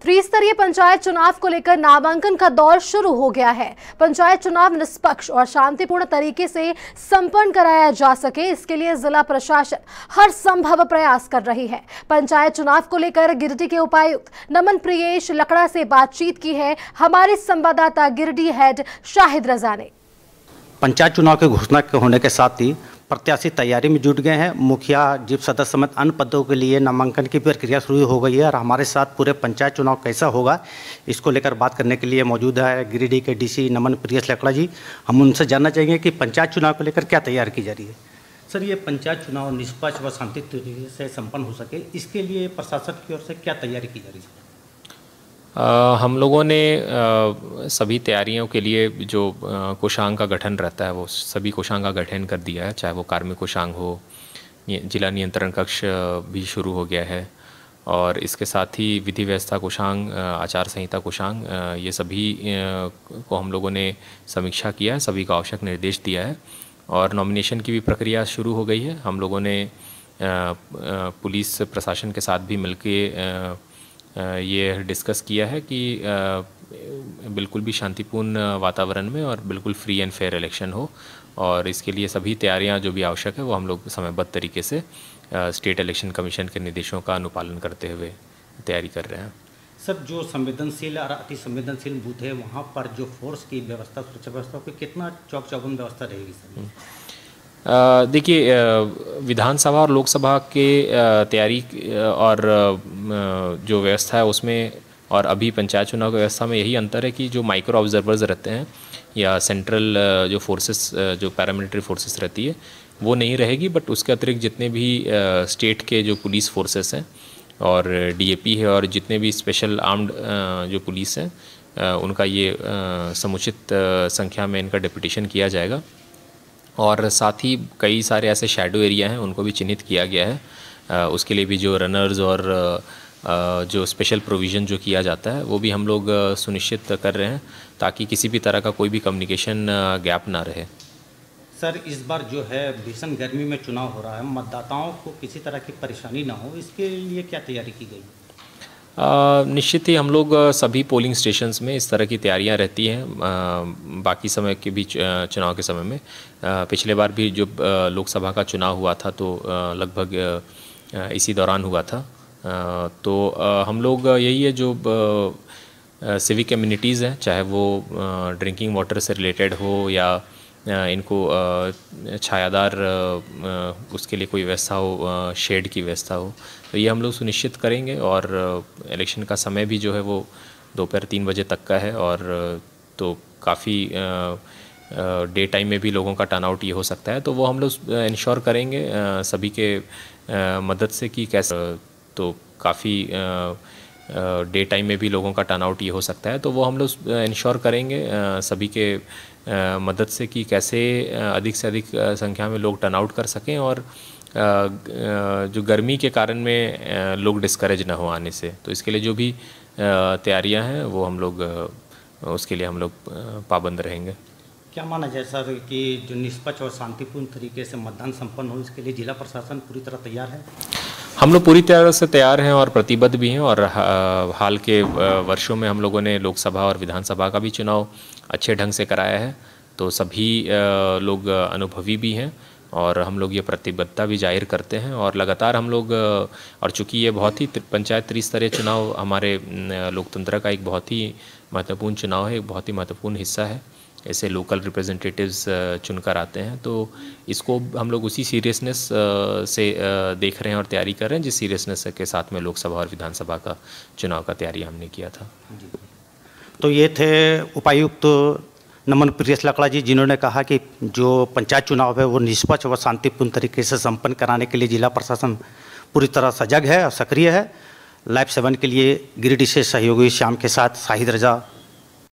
त्रिस्तरीय पंचायत चुनाव को लेकर नामांकन का दौर शुरू हो गया है। पंचायत चुनाव निष्पक्ष और शांतिपूर्ण तरीके से संपन्न कराया जा सके, इसके लिए जिला प्रशासन हर संभव प्रयास कर रही है। पंचायत चुनाव को लेकर गिरिडीह के उपायुक्त नमन प्रियेश लकड़ा से बातचीत की है हमारे संवाददाता गिरिडीह हेड शाहिद रजा ने। पंचायत चुनाव की घोषणा होने के साथ ही प्रत्याशी तैयारी में जुट गए हैं। मुखिया, जीप सदस्य समेत अन्य पदों के लिए नामांकन की प्रक्रिया शुरू हो गई है और हमारे साथ पूरे पंचायत चुनाव कैसा होगा इसको लेकर बात करने के लिए मौजूद है गिरिडीह के डीसी नमन प्रियेश लकड़ा जी। हम उनसे जानना चाहेंगे कि पंचायत चुनाव को लेकर क्या तैयारी की जा रही है। सर, ये पंचायत चुनाव निष्पक्ष व शांति तरीके से संपन्न हो सके, इसके लिए प्रशासन की ओर से क्या तैयारी की जा रही है? हम लोगों ने सभी तैयारियों के लिए जो कोषांग का गठन रहता है वो सभी कोषांग का गठन कर दिया है, चाहे वो कार्मिक कोषांग हो, जिला नियंत्रण कक्ष भी शुरू हो गया है और इसके साथ ही विधि व्यवस्था कोषांग, आचार संहिता कोषांग, ये सभी को हम लोगों ने समीक्षा किया है, सभी को आवश्यक निर्देश दिया है और नॉमिनेशन की भी प्रक्रिया शुरू हो गई है। हम लोगों ने पुलिस प्रशासन के साथ भी मिलकर ये डिस्कस किया है कि बिल्कुल भी शांतिपूर्ण वातावरण में और बिल्कुल फ्री एंड फेयर इलेक्शन हो और इसके लिए सभी तैयारियां जो भी आवश्यक है वो हम लोग समयबद्ध तरीके से स्टेट इलेक्शन कमीशन के निर्देशों का अनुपालन करते हुए तैयारी कर रहे हैं। सर, जो संवेदनशील और अति संवेदनशील बूथ है वहाँ पर जो फोर्स की व्यवस्था, सुरक्षा व्यवस्था की कितना चौक चौबंद व्यवस्था रहेगी सर? देखिए, विधानसभा और लोकसभा के तैयारी और जो व्यवस्था है उसमें और अभी पंचायत चुनाव की व्यवस्था में यही अंतर है कि जो माइक्रो ऑब्जर्वर्स रहते हैं या सेंट्रल जो फोर्सेस, जो पैरामिलिट्री फोर्सेस रहती है वो नहीं रहेगी, बट उसके अतिरिक्त जितने भी स्टेट के जो पुलिस फोर्सेस हैं और डीएपी है और जितने भी स्पेशल आर्म्ड जो पुलिस हैं उनका ये समुचित संख्या में इनका डेपुटेशन किया जाएगा और साथ ही कई सारे ऐसे शैडो एरिया हैं उनको भी चिन्हित किया गया है। उसके लिए भी जो रनर्स और जो स्पेशल प्रोविज़न जो किया जाता है वो भी हम लोग सुनिश्चित कर रहे हैं ताकि किसी भी तरह का कोई भी कम्युनिकेशन गैप ना रहे। सर, इस बार जो है भीषण गर्मी में चुनाव हो रहा है, मतदाताओं को किसी तरह की परेशानी ना हो, इसके लिए क्या तैयारी की गई? निश्चित ही हम लोग सभी पोलिंग स्टेशंस में इस तरह की तैयारियां रहती हैं। बाकी समय के भी चुनाव के समय में पिछले बार भी जो लोकसभा का चुनाव हुआ था तो लगभग इसी दौरान हुआ था। तो हम लोग यही है जो सिविक कम्युनिटीज़ हैं, चाहे वो ड्रिंकिंग वाटर से रिलेटेड हो या इनको छायादार उसके लिए कोई व्यवस्था हो, शेड की व्यवस्था हो, तो ये हम लोग सुनिश्चित करेंगे और इलेक्शन का समय भी जो है वो दोपहर 3 बजे तक का है और तो काफ़ी डे टाइम में भी लोगों का टर्नआउट ये हो सकता है, तो वो हम लोग इंश्योर करेंगे सभी के मदद से कि कैसे, तो काफ़ी डे टाइम में भी लोगों का टर्नआउट ये हो सकता है, तो वो हम लोग इंश्योर करेंगे सभी के मदद से कि कैसे अधिक से अधिक संख्या में लोग टर्नआउट कर सकें और जो गर्मी के कारण में लोग डिस्करेज ना हो आने से, तो इसके लिए जो भी तैयारियां हैं वो हम लोग उसके लिए हम लोग पाबंद रहेंगे। क्या माना जाए सर कि जो निष्पक्ष और शांतिपूर्ण तरीके से मतदान संपन्न हो, इसके लिए जिला प्रशासन पूरी तरह तैयार है? हम लोग पूरी तरह से तैयार हैं और प्रतिबद्ध भी हैं और हाल के वर्षों में हम लोगों ने लोकसभा और विधानसभा का भी चुनाव अच्छे ढंग से कराया है, तो सभी लोग अनुभवी भी हैं और हम लोग ये प्रतिबद्धता भी जाहिर करते हैं और लगातार हम लोग, और चूँकि ये बहुत ही पंचायत त्रिस्तरीय चुनाव हमारे लोकतंत्र का एक बहुत ही महत्वपूर्ण चुनाव है, एक बहुत ही महत्वपूर्ण हिस्सा है, ऐसे लोकल रिप्रेजेंटेटिव्स चुनकर आते हैं, तो इसको हम लोग उसी सीरियसनेस से देख रहे हैं और तैयारी कर रहे हैं जिस सीरियसनेस के साथ में लोकसभा और विधानसभा का चुनाव का तैयारी हमने किया था। तो ये थे उपायुक्त नमन प्रियेश लकड़ा जी, जिन्होंने कहा कि जो पंचायत चुनाव है वो निष्पक्ष व शांतिपूर्ण तरीके से संपन्न कराने के लिए जिला प्रशासन पूरी तरह सजग है और सक्रिय है। लाइव 7 के लिए गिरिडीह से सहयोगी श्याम के साथ शाहिद रजा।